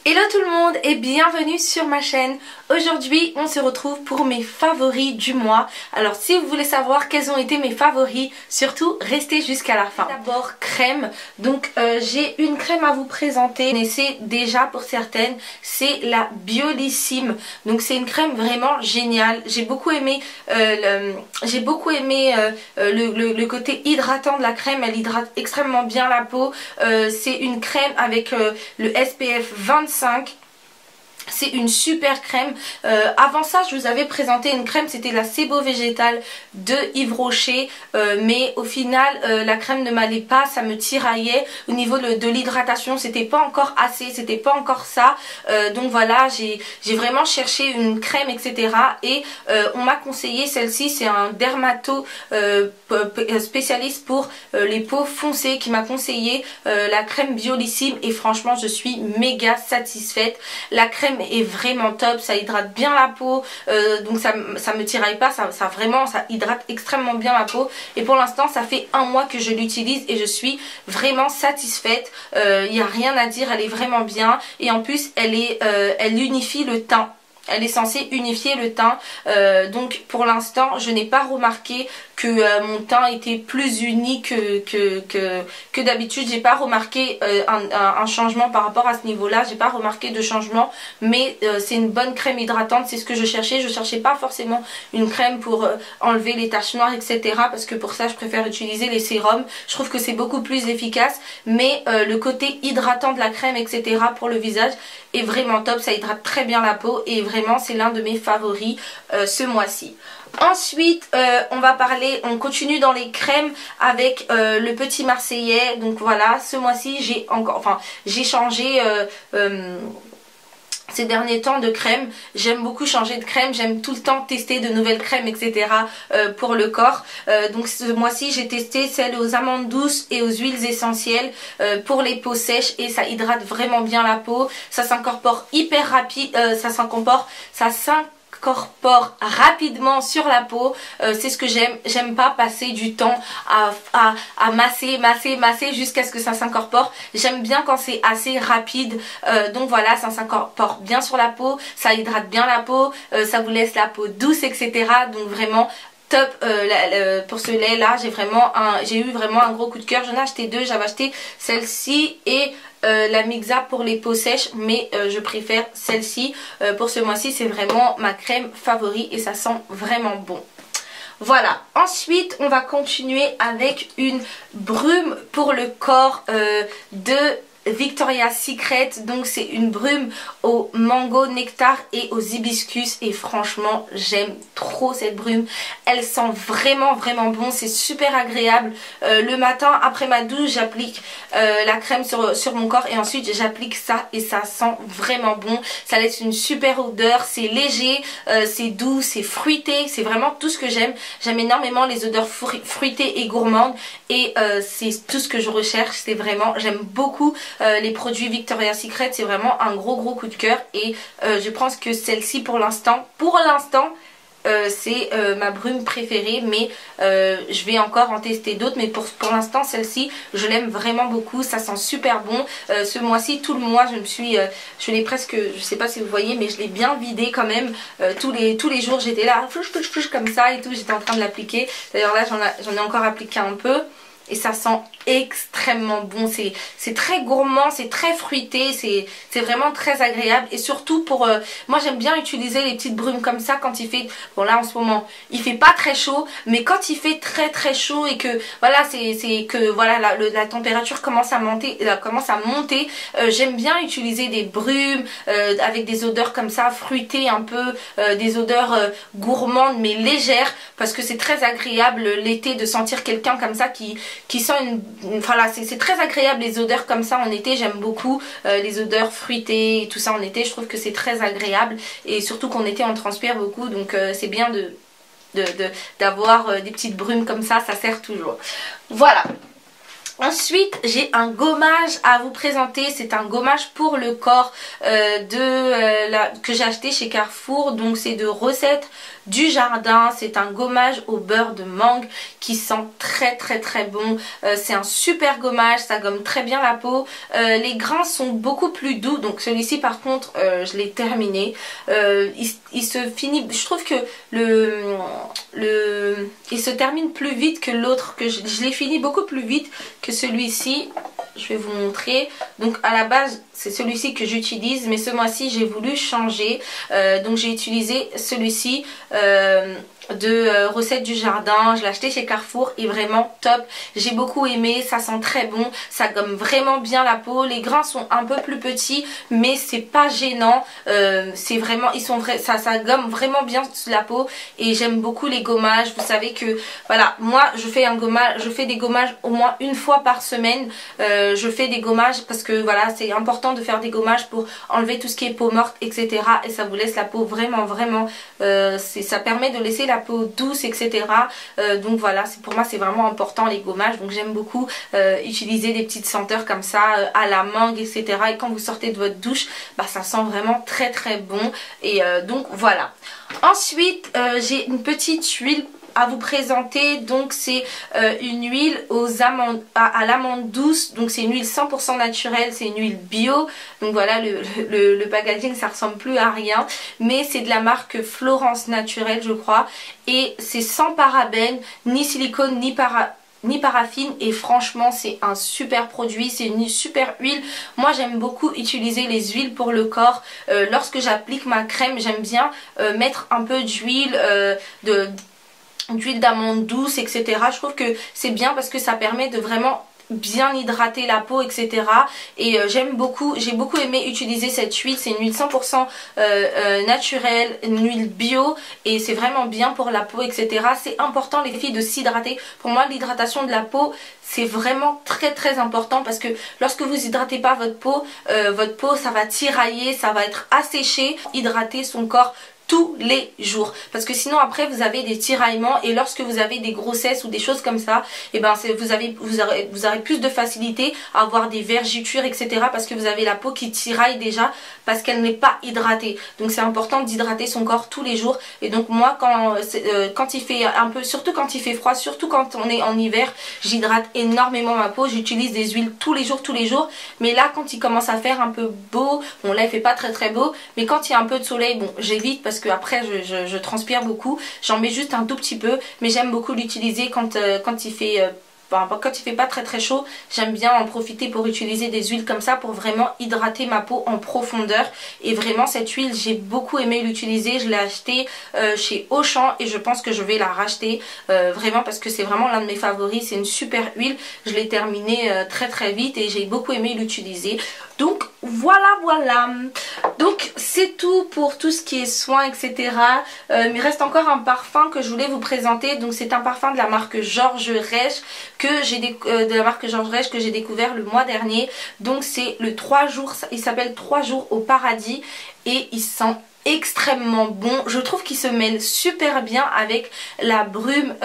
Hello tout le monde et bienvenue sur ma chaîne. Aujourd'hui on se retrouve pour mes favoris du mois. Alors si vous voulez savoir quels ont été mes favoris, surtout restez jusqu'à la fin. D'abord crème, donc j'ai une crème à vous présenter. Vous connaissez déjà pour certaines, c'est la Biolissime. Donc c'est une crème vraiment géniale. J'ai beaucoup aimé, le côté hydratant de la crème. Elle hydrate extrêmement bien la peau. C'est une crème avec le SPF 25. C'est une super crème. Avant ça je vous avais présenté une crème, c'était la Sebo végétale de Yves Rocher, mais au final la crème ne m'allait pas, ça me tiraillait au niveau de l'hydratation, c'était pas encore assez, c'était pas encore ça. Donc voilà, j'ai vraiment cherché une crème etc. Et on m'a conseillé celle-ci, c'est un dermato spécialiste pour les peaux foncées qui m'a conseillé la crème Biolissime et franchement je suis méga satisfaite. La crème est vraiment top, ça hydrate bien la peau, donc ça me tiraille pas, ça hydrate extrêmement bien la peau. Et pour l'instant ça fait un mois que je l'utilise et je suis vraiment satisfaite. Il n'y a rien à dire, elle est vraiment bien. Et en plus elle unifie le teint. Elle est censée unifier le teint, donc pour l'instant je n'ai pas remarqué que mon teint était plus uni que d'habitude. J'ai pas remarqué un changement par rapport à ce niveau là, j'ai pas remarqué de changement, mais c'est une bonne crème hydratante, c'est ce que je cherchais pas forcément une crème pour enlever les taches noires etc, parce que pour ça je préfère utiliser les sérums, je trouve que c'est beaucoup plus efficace, mais le côté hydratant de la crème etc pour le visage est vraiment top, ça hydrate très bien la peau et vraiment c'est l'un de mes favoris ce mois-ci. Ensuite on continue dans les crèmes avec le Petit Marseillais. Donc voilà, ce mois-ci j'ai changé ces derniers temps de crème. J'aime beaucoup changer de crème, j'aime tout le temps tester de nouvelles crèmes etc pour le corps. Donc ce mois-ci j'ai testé celle aux amandes douces et aux huiles essentielles pour les peaux sèches et ça hydrate vraiment bien la peau. Ça s'incorpore hyper rapide, ça s'incorpore rapidement sur la peau. C'est ce que j'aime pas passer du temps à masser jusqu'à ce que ça s'incorpore. J'aime bien quand c'est assez rapide. Donc voilà, ça s'incorpore bien sur la peau, ça hydrate bien la peau, ça vous laisse la peau douce etc. Donc vraiment top. Pour ce lait là j'ai eu vraiment un gros coup de cœur. J'en ai acheté deux, j'avais acheté celle-ci et la Mixa pour les peaux sèches, mais je préfère celle-ci pour ce mois-ci. C'est vraiment ma crème favorite et ça sent vraiment bon. Voilà, ensuite on va continuer avec une brume pour le corps de Victoria's Secret. Donc c'est une brume au mango, nectar et aux hibiscus et franchement j'aime trop cette brume. Elle sent vraiment bon, c'est super agréable. Le matin après ma douche j'applique la crème sur mon corps et ensuite j'applique ça et ça sent vraiment bon. Ça laisse une super odeur, c'est léger, c'est doux, c'est fruité, c'est vraiment tout ce que j'aime. J'aime énormément les odeurs fruitées et gourmandes et c'est tout ce que je recherche. C'est vraiment, j'aime beaucoup les produits Victoria's Secret, c'est vraiment un gros coup de cœur et je pense que celle-ci pour l'instant c'est ma brume préférée, mais je vais encore en tester d'autres, mais pour l'instant celle-ci je l'aime vraiment beaucoup, ça sent super bon. Ce mois-ci, tout le mois je l'ai presque, je sais pas si vous voyez, mais je l'ai bien vidé quand même. Tous les jours j'étais là comme ça et tout, j'étais en train de l'appliquer. D'ailleurs là j'en ai encore appliqué un peu et ça sent extrêmement bon. C'est très gourmand, c'est très fruité, c'est vraiment très agréable. Et surtout pour moi j'aime bien utiliser les petites brumes comme ça quand il fait, bon là en ce moment il fait pas très chaud, mais quand il fait très chaud et que voilà la température commence à monter, j'aime bien utiliser des brumes avec des odeurs comme ça fruitées un peu, des odeurs gourmandes mais légères, parce que c'est très agréable l'été de sentir quelqu'un comme ça qui sent c'est très agréable les odeurs comme ça en été. J'aime beaucoup les odeurs fruitées et tout ça en été, je trouve que c'est très agréable et surtout qu'en été on transpire beaucoup, donc c'est bien d'avoir des petites brumes comme ça sert toujours. Voilà. Ensuite, j'ai un gommage à vous présenter. C'est un gommage pour le corps que j'ai acheté chez Carrefour. Donc c'est de Recettes du Jardin. C'est un gommage au beurre de mangue qui sent très très très bon. C'est un super gommage, ça gomme très bien la peau. Les grains sont beaucoup plus doux. Donc celui-ci par contre, je l'ai terminé. Il se finit, je trouve que il se termine plus vite que l'autre. Que je l'ai fini beaucoup plus vite que celui-ci. Je vais vous montrer. Donc à la base c'est celui-ci que j'utilise, mais ce mois-ci j'ai voulu changer. Donc j'ai utilisé celui-ci de Recettes du Jardin. Je l'ai acheté chez Carrefour et vraiment top. J'ai beaucoup aimé, ça sent très bon, ça gomme vraiment bien la peau. Les grains sont un peu plus petits mais c'est pas gênant. C'est vraiment, ça gomme vraiment bien la peau et j'aime beaucoup les gommages. Vous savez que voilà, moi je fais des gommages au moins une fois par semaine. Je fais des gommages parce que voilà, c'est important de faire des gommages pour enlever tout ce qui est peau morte, etc. Et ça vous laisse la peau vraiment ça permet de laisser la peau douce, etc. Donc voilà, pour moi c'est vraiment important les gommages. Donc j'aime beaucoup utiliser des petites senteurs comme ça à la mangue, etc. Et quand vous sortez de votre douche, bah, ça sent vraiment très très bon. Et donc voilà. Ensuite j'ai une petite huile à vous présenter. Donc c'est une huile aux amandes, à l'amande douce. Donc c'est une huile 100% naturelle, c'est une huile bio. Donc voilà, le packaging ça ressemble plus à rien, mais c'est de la marque Florence Naturelle je crois, et c'est sans parabènes, ni silicone, ni paraffine, et franchement c'est un super produit, c'est une super huile. Moi j'aime beaucoup utiliser les huiles pour le corps. Lorsque j'applique ma crème, j'aime bien mettre un peu d'huile d'huile d'amande douce, etc. Je trouve que c'est bien parce que ça permet de vraiment bien hydrater la peau, etc. Et j'ai beaucoup aimé utiliser cette huile. C'est une huile 100% naturelle, une huile bio, et c'est vraiment bien pour la peau, etc. C'est important les filles de s'hydrater. Pour moi l'hydratation de la peau c'est vraiment très très important, parce que lorsque vous hydratez pas votre peau ça va tirailler, ça va être asséché. Hydrater son corps tous les jours, parce que sinon après vous avez des tiraillements, et lorsque vous avez des grossesses ou des choses comme ça, et ben vous aurez plus de facilité à avoir des vergetures, etc. parce que vous avez la peau qui tiraille déjà parce qu'elle n'est pas hydratée. Donc c'est important d'hydrater son corps tous les jours. Et donc moi quand il fait un peu, surtout quand il fait froid, surtout quand on est en hiver, j'hydrate énormément ma peau. J'utilise des huiles tous les jours, mais là quand il commence à faire un peu beau, bon là il fait pas très très beau, mais quand il y a un peu de soleil, bon j'évite parce que après je transpire beaucoup, j'en mets juste un tout petit peu, mais j'aime beaucoup l'utiliser quand il fait pas très très chaud. J'aime bien en profiter pour utiliser des huiles comme ça pour vraiment hydrater ma peau en profondeur. Et vraiment cette huile j'ai beaucoup aimé l'utiliser. Je l'ai achetée chez Auchan et je pense que je vais la racheter vraiment, parce que c'est vraiment l'un de mes favoris. C'est une super huile, je l'ai terminée très très vite et j'ai beaucoup aimé l'utiliser. Donc voilà. Donc c'est tout pour tout ce qui est soins, etc. Il me reste encore un parfum que je voulais vous présenter. Donc c'est un parfum de la marque Georges Reich que j'ai découvert le mois dernier. Donc c'est le 3 jours, il s'appelle 3 jours au paradis, et il sent extrêmement bon. Je trouve qu'il se mêle super bien avec la brume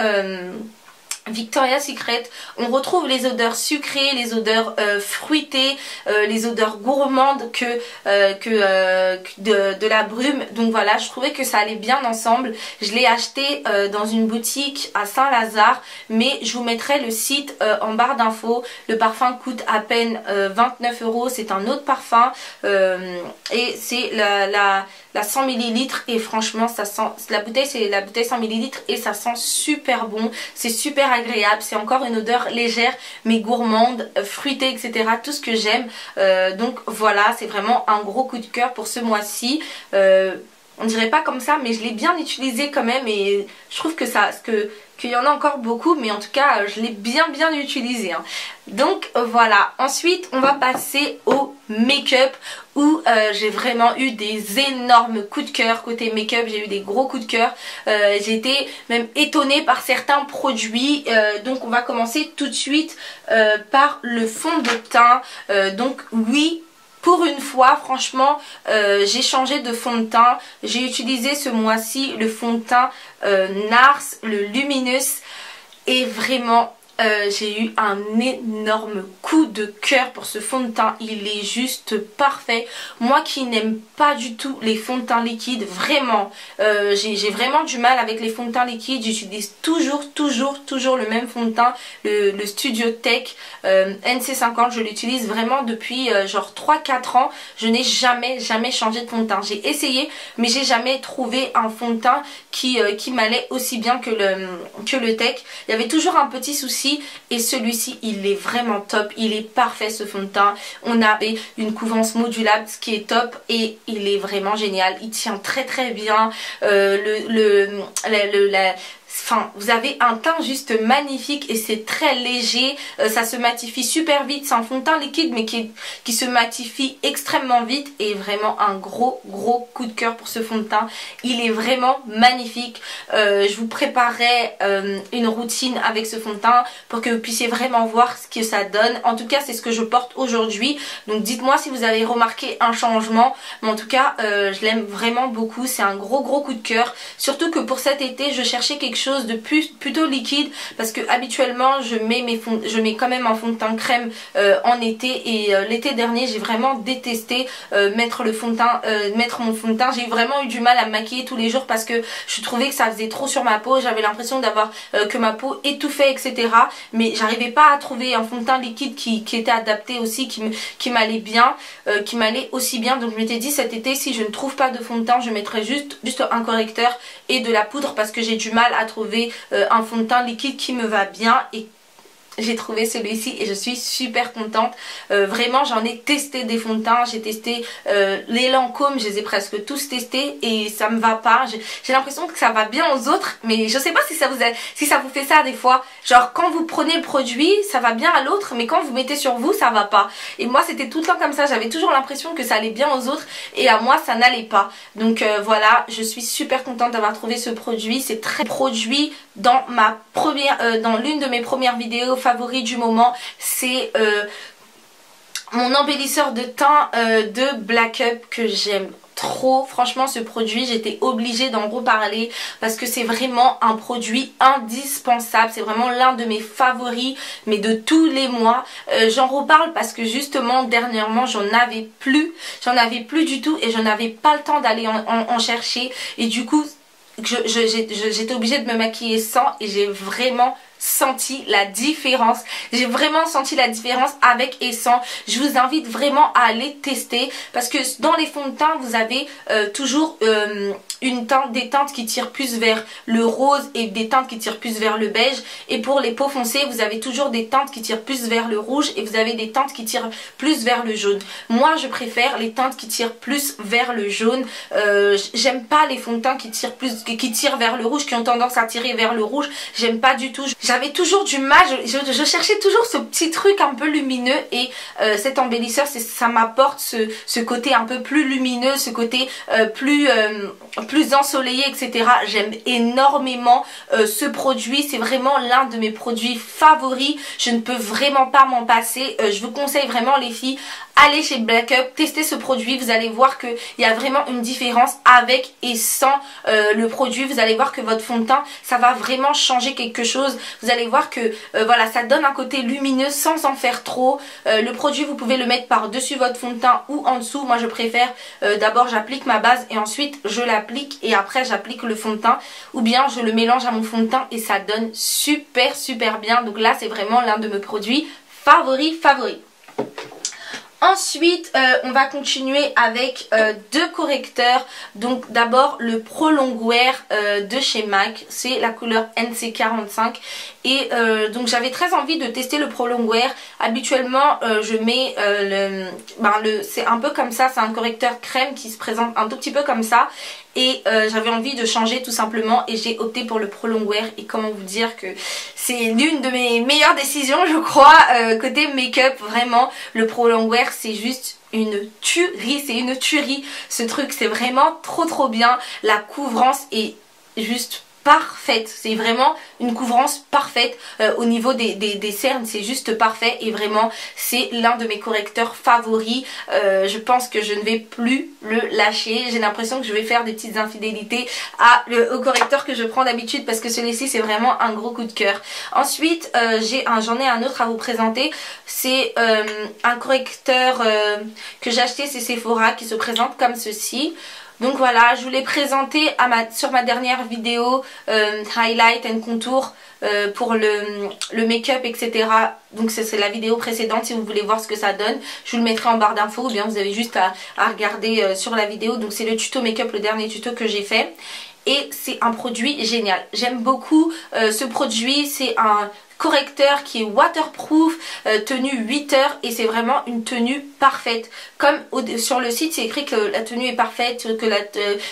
Victoria's Secret. On retrouve les odeurs sucrées, les odeurs fruitées, les odeurs gourmandes de la brume. Donc voilà, je trouvais que ça allait bien ensemble. Je l'ai acheté dans une boutique à Saint-Lazare, mais je vous mettrai le site en barre d'infos. Le parfum coûte à peine 29 €. C'est un autre parfum et c'est la 100 ml, et franchement ça sent, la bouteille c'est la bouteille 100 ml et ça sent super bon, c'est super agréable, c'est encore une odeur légère mais gourmande, fruitée, etc. Tout ce que j'aime. Donc voilà, c'est vraiment un gros coup de cœur pour ce mois-ci. On dirait pas comme ça, mais je l'ai bien utilisé quand même, et je trouve que qu'il y en a encore beaucoup, mais en tout cas je l'ai bien utilisé, hein. Donc voilà. Ensuite on va passer au make-up, où j'ai vraiment eu des énormes coups de cœur. Côté make-up j'ai eu des gros coups de cœur, j'ai été même étonnée par certains produits. Donc on va commencer tout de suite par le fond de teint. Donc oui, pour une fois, franchement, j'ai changé de fond de teint. J'ai utilisé ce mois-ci le fond de teint NARS, le Luminous. Et vraiment, j'ai eu un énorme coup de cœur pour ce fond de teint. Il est juste parfait. Moi qui n'aime pas du tout les fonds de teint liquides, vraiment, j'ai vraiment du mal avec les fonds de teint liquides. J'utilise toujours le même fond de teint, le Studio Tech NC50. Je l'utilise vraiment depuis genre 3-4 ans. Je n'ai jamais changé de fond de teint. J'ai essayé, mais j'ai jamais trouvé un fond de teint qui m'allait aussi bien que le Tech. Il y avait toujours un petit souci. Et celui-ci, il est vraiment top. Il est parfait, ce fond de teint. On a une couvrance modulable, ce qui est top. Et il est vraiment génial. Il tient très bien. Enfin, vous avez un teint juste magnifique et c'est très léger, ça se matifie super vite, c'est un fond de teint liquide mais qui se matifie extrêmement vite et vraiment un gros coup de cœur pour ce fond de teint. Il est vraiment magnifique. Je vous préparerai une routine avec ce fond de teint pour que vous puissiez vraiment voir ce que ça donne. En tout cas, c'est ce que je porte aujourd'hui, donc dites-moi si vous avez remarqué un changement, mais en tout cas, je l'aime vraiment beaucoup. C'est un gros coup de cœur, surtout que pour cet été, je cherchais quelque chose de plutôt liquide parce que habituellement je mets quand même un fond de teint crème en été et l'été dernier j'ai vraiment détesté mettre mon fond de teint. J'ai vraiment eu du mal à me maquiller tous les jours parce que je trouvais que ça faisait trop sur ma peau. J'avais l'impression d'avoir que ma peau étouffait, etc. Mais j'arrivais pas à trouver un fond de teint liquide qui était adapté aussi, qui m'allait bien, qui m'allait aussi bien. Donc je m'étais dit cet été, si je ne trouve pas de fond de teint, je mettrai juste un correcteur et de la poudre parce que j'ai du mal à trouver un fond de teint liquide qui me va bien. Et j'ai trouvé celui-ci et je suis super contente. Vraiment, j'en ai testé des fonds de teint. J'ai testé les Lancôme, je les ai presque tous testés et ça me va pas. J'ai l'impression que ça va bien aux autres, mais je sais pas si ça vous fait ça des fois. Genre quand vous prenez le produit, ça va bien à l'autre, mais quand vous mettez sur vous, ça va pas. Et moi, c'était tout le temps comme ça. J'avais toujours l'impression que ça allait bien aux autres et à moi, ça n'allait pas. Donc voilà, je suis super contente d'avoir trouvé ce produit. C'est très produit dans l'une de mes premières vidéos favori du moment. C'est mon embellisseur de teint de Black Up que j'aime trop. Franchement, ce produit, j'étais obligée d'en reparler parce que c'est vraiment un produit indispensable. C'est vraiment l'un de mes favoris, mais de tous les mois. J'en reparle parce que justement, dernièrement, j'en avais plus du tout et je n'avais pas le temps d'aller en chercher. Et du coup, j'étais obligée de me maquiller sans et j'ai vraiment senti la différence. J'ai vraiment senti la différence avec et sans. Je vous invite vraiment à aller tester parce que dans les fonds de teint, vous avez toujours des teintes qui tirent plus vers le rose et des teintes qui tirent plus vers le beige. Et pour les peaux foncées, vous avez toujours des teintes qui tirent plus vers le rouge et vous avez des teintes qui tirent plus vers le jaune. Moi, je préfère les teintes qui tirent plus vers le jaune. J'aime pas les fonds de teint qui tirent vers le rouge, qui ont tendance à tirer vers le rouge. J'aime pas du tout. J'avais toujours du mal, je cherchais toujours ce petit truc un peu lumineux et cet embellisseur, ça m'apporte ce côté un peu plus lumineux, ce côté plus ensoleillé, etc. J'aime énormément ce produit, c'est vraiment l'un de mes produits favoris. Je ne peux vraiment pas m'en passer. Je vous conseille vraiment les filles, allez chez Black Up, testez ce produit, vous allez voir qu'il y a vraiment une différence avec et sans le produit. Vous allez voir que votre fond de teint, ça va vraiment changer quelque chose. Vous allez voir que voilà, ça donne un côté lumineux sans en faire trop. Le produit, vous pouvez le mettre par-dessus votre fond de teint ou en dessous. Moi, je préfère d'abord j'applique ma base et ensuite je l'applique et après j'applique le fond de teint. Ou bien je le mélange à mon fond de teint et ça donne super bien. Donc là, c'est vraiment l'un de mes produits favoris. Ensuite, on va continuer avec deux correcteurs. Donc d'abord le Pro Longwear de chez MAC, c'est la couleur NC45. Et donc j'avais très envie de tester le Pro Longwear. Habituellement je mets c'est un peu comme ça, c'est un correcteur crème qui se présente un tout petit peu comme ça. Et j'avais envie de changer tout simplement et j'ai opté pour le Pro Longwear. Et comment vous dire que c'est l'une de mes meilleures décisions, je crois, côté make-up. Vraiment, le Pro Longwear, c'est juste une tuerie, ce truc, c'est vraiment trop bien. La couvrance est juste parfaite, c'est vraiment une couvrance parfaite au niveau des cernes, c'est juste parfait et vraiment c'est l'un de mes correcteurs favoris. Je pense que je ne vais plus le lâcher, j'ai l'impression que je vais faire des petites infidélités au correcteur que je prends d'habitude parce que celui-ci c'est vraiment un gros coup de cœur. Ensuite j'en ai un autre à vous présenter, c'est un correcteur que j'ai acheté chez Sephora qui se présente comme ceci. Donc voilà, je vous l'ai présenté sur ma dernière vidéo highlight and contour pour le make-up, etc. Donc c'est la vidéo précédente si vous voulez voir ce que ça donne. Je vous le mettrai en barre d'infos ou bien vous avez juste à regarder sur la vidéo. Donc c'est le tuto make-up, le dernier tuto que j'ai fait. Et c'est un produit génial. J'aime beaucoup ce produit, c'est un correcteur qui est waterproof, tenue 8 heures et c'est vraiment une tenue parfaite. Comme sur le site c'est écrit que la tenue est parfaite,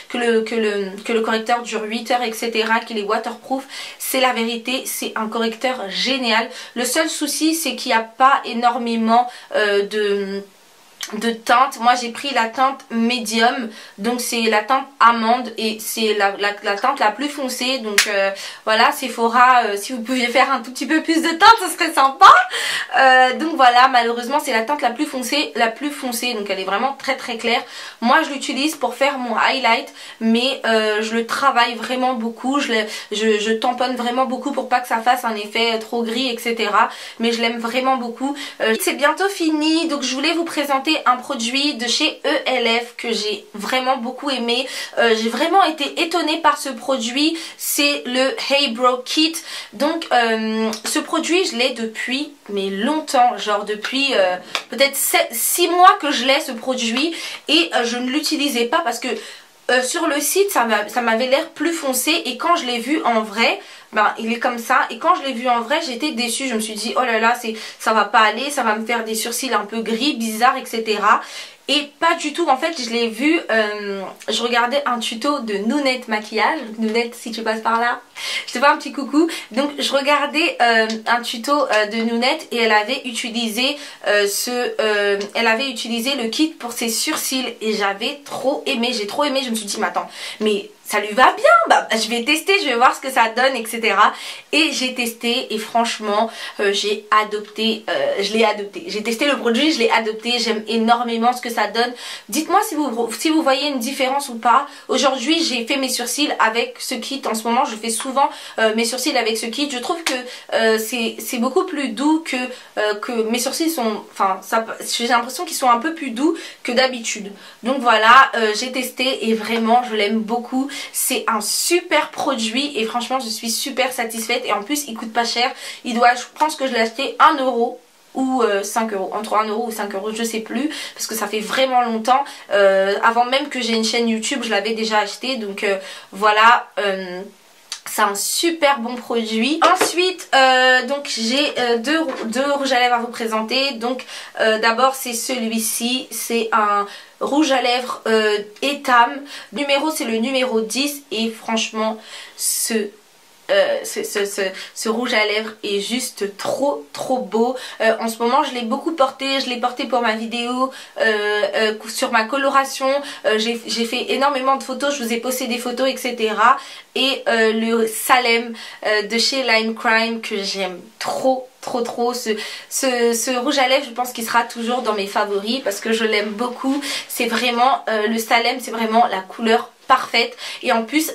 que le correcteur dure 8 heures, etc. qu'il est waterproof. C'est la vérité, c'est un correcteur génial. Le seul souci c'est qu'il n'y a pas énormément de teinte. Moi j'ai pris la teinte médium, donc c'est la teinte amande et c'est la teinte la plus foncée. Donc voilà, Sephora, si vous pouviez faire un tout petit peu plus de teinte ce serait sympa. Donc voilà, malheureusement c'est la teinte la plus foncée, donc elle est vraiment très très claire. Moi je l'utilise pour faire mon highlight, mais je le travaille vraiment beaucoup, je tamponne vraiment beaucoup pour pas que ça fasse un effet trop gris, etc. Mais je l'aime vraiment beaucoup. C'est bientôt fini, donc je voulais vous présenter un produit de chez ELF que j'ai vraiment beaucoup aimé. J'ai vraiment été étonnée par ce produit, c'est le Hey Brow Kit. Donc ce produit je l'ai depuis mais longtemps, genre depuis peut-être 6 mois que je l'ai ce produit et je ne l'utilisais pas parce que sur le site ça m'avait l'air plus foncé et quand je l'ai vu en vrai, ben, il est comme ça et quand je l'ai vu en vrai j'étais déçue. Je me suis dit oh là là, ça va pas aller, ça va me faire des sourcils un peu gris, bizarres, etc. Et pas du tout, en fait je l'ai vu, je regardais un tuto de Nounette maquillage. Donc, Nounette, si tu passes par là, je te fais un petit coucou. Donc je regardais un tuto de Nounette et elle avait utilisé le kit pour ses sourcils et j'avais trop aimé, j'ai trop aimé. Je me suis dit mais attends, mais ça lui va bien, bah, je vais tester, je vais voir ce que ça donne, etc. Et j'ai testé et franchement j'ai adopté, je l'ai adopté. J'ai testé le produit, je l'ai adopté, j'aime énormément ce que ça donne. Dites-moi si vous voyez une différence ou pas. Aujourd'hui j'ai fait mes sourcils avec ce kit, en ce moment je fais souvent mes sourcils avec ce kit. Je trouve que c'est beaucoup plus doux que mes sourcils sont, enfin j'ai l'impression qu'ils sont un peu plus doux que d'habitude. Donc voilà, j'ai testé et vraiment je l'aime beaucoup. C'est un super produit et franchement je suis super satisfaite et en plus il coûte pas cher. Je pense que je l'ai acheté 1 euro ou 5 euros, entre 1 euro ou 5 euros, je sais plus parce que ça fait vraiment longtemps. Avant même que j'ai une chaîne YouTube je l'avais déjà acheté, donc voilà. C'est un super bon produit. Ensuite donc j'ai deux rouges à lèvres à vous présenter. Donc d'abord c'est celui-ci, c'est un rouge à lèvres Etam. Numéro c'est le numéro 10 et franchement ce rouge à lèvres est juste trop beau. En ce moment je l'ai beaucoup porté, je l'ai porté pour ma vidéo sur ma coloration. J'ai fait énormément de photos, je vous ai posté des photos, etc. Et le Salem de chez Lime Crime que j'aime trop. Ce rouge à lèvres je pense qu'il sera toujours dans mes favoris parce que je l'aime beaucoup. C'est vraiment le Salem, c'est vraiment la couleur parfaite et en plus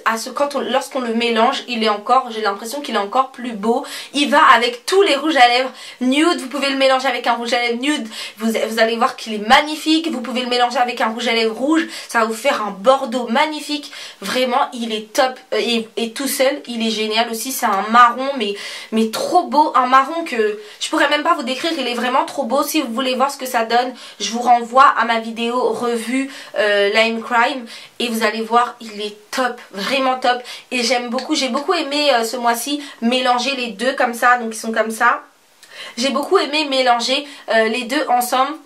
lorsqu'on le mélange il est encore, j'ai l'impression qu'il est encore plus beau. Il va avec tous les rouges à lèvres nude, vous pouvez le mélanger avec un rouge à lèvres nude, vous allez voir qu'il est magnifique. Vous pouvez le mélanger avec un rouge à lèvres rouge, ça va vous faire un bordeaux magnifique. Vraiment il est top et tout seul il est génial aussi. C'est un marron mais trop beau, un marron que je pourrais même pas vous décrire, il est vraiment trop beau. Si vous voulez voir ce que ça donne, je vous renvoie à ma vidéo revue Lime Crime et vous allez voir il est top, vraiment top. Et j'aime beaucoup, j'ai beaucoup aimé ce mois-ci mélanger les deux comme ça, donc ils sont comme ça. J'ai beaucoup aimé mélanger les deux ensemble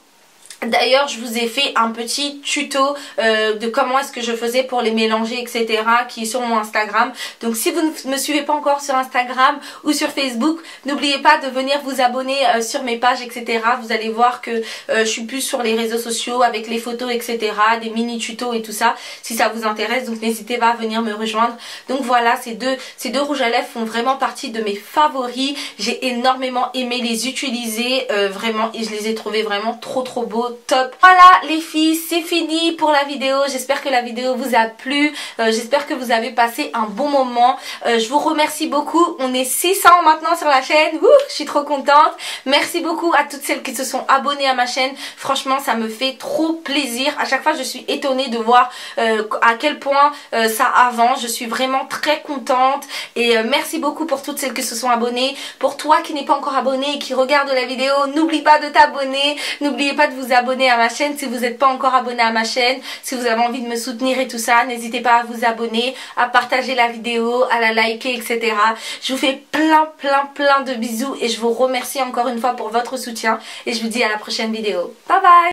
D'ailleurs, je vous ai fait un petit tuto de comment est-ce que je faisais pour les mélanger, etc. qui est sur mon Instagram. Donc si vous ne me suivez pas encore sur Instagram ou sur Facebook, n'oubliez pas de venir vous abonner sur mes pages, etc. Vous allez voir que je suis plus sur les réseaux sociaux avec les photos, etc. Des mini tutos et tout ça, si ça vous intéresse. Donc n'hésitez pas à venir me rejoindre. Donc voilà, ces deux rouges à lèvres font vraiment partie de mes favoris. J'ai énormément aimé les utiliser, vraiment, et je les ai trouvés vraiment trop beaux. Top. Voilà les filles, c'est fini pour la vidéo. J'espère que la vidéo vous a plu. J'espère que vous avez passé un bon moment. Je vous remercie beaucoup. On est 600 maintenant sur la chaîne. Ouh, je suis trop contente. Merci beaucoup à toutes celles qui se sont abonnées à ma chaîne. Franchement, ça me fait trop plaisir. À chaque fois, je suis étonnée de voir à quel point ça avance. Je suis vraiment très contente. Et merci beaucoup pour toutes celles qui se sont abonnées. Pour toi qui n'es pas encore abonné et qui regarde la vidéo, n'oublie pas de t'abonner. N'oubliez pas de vous abonner à ma chaîne si vous n'êtes pas encore abonné à ma chaîne. Si vous avez envie de me soutenir et tout ça, n'hésitez pas à vous abonner, à partager la vidéo, à la liker, etc. Je vous fais plein de bisous et je vous remercie encore une fois pour votre soutien et je vous dis à la prochaine vidéo. Bye bye.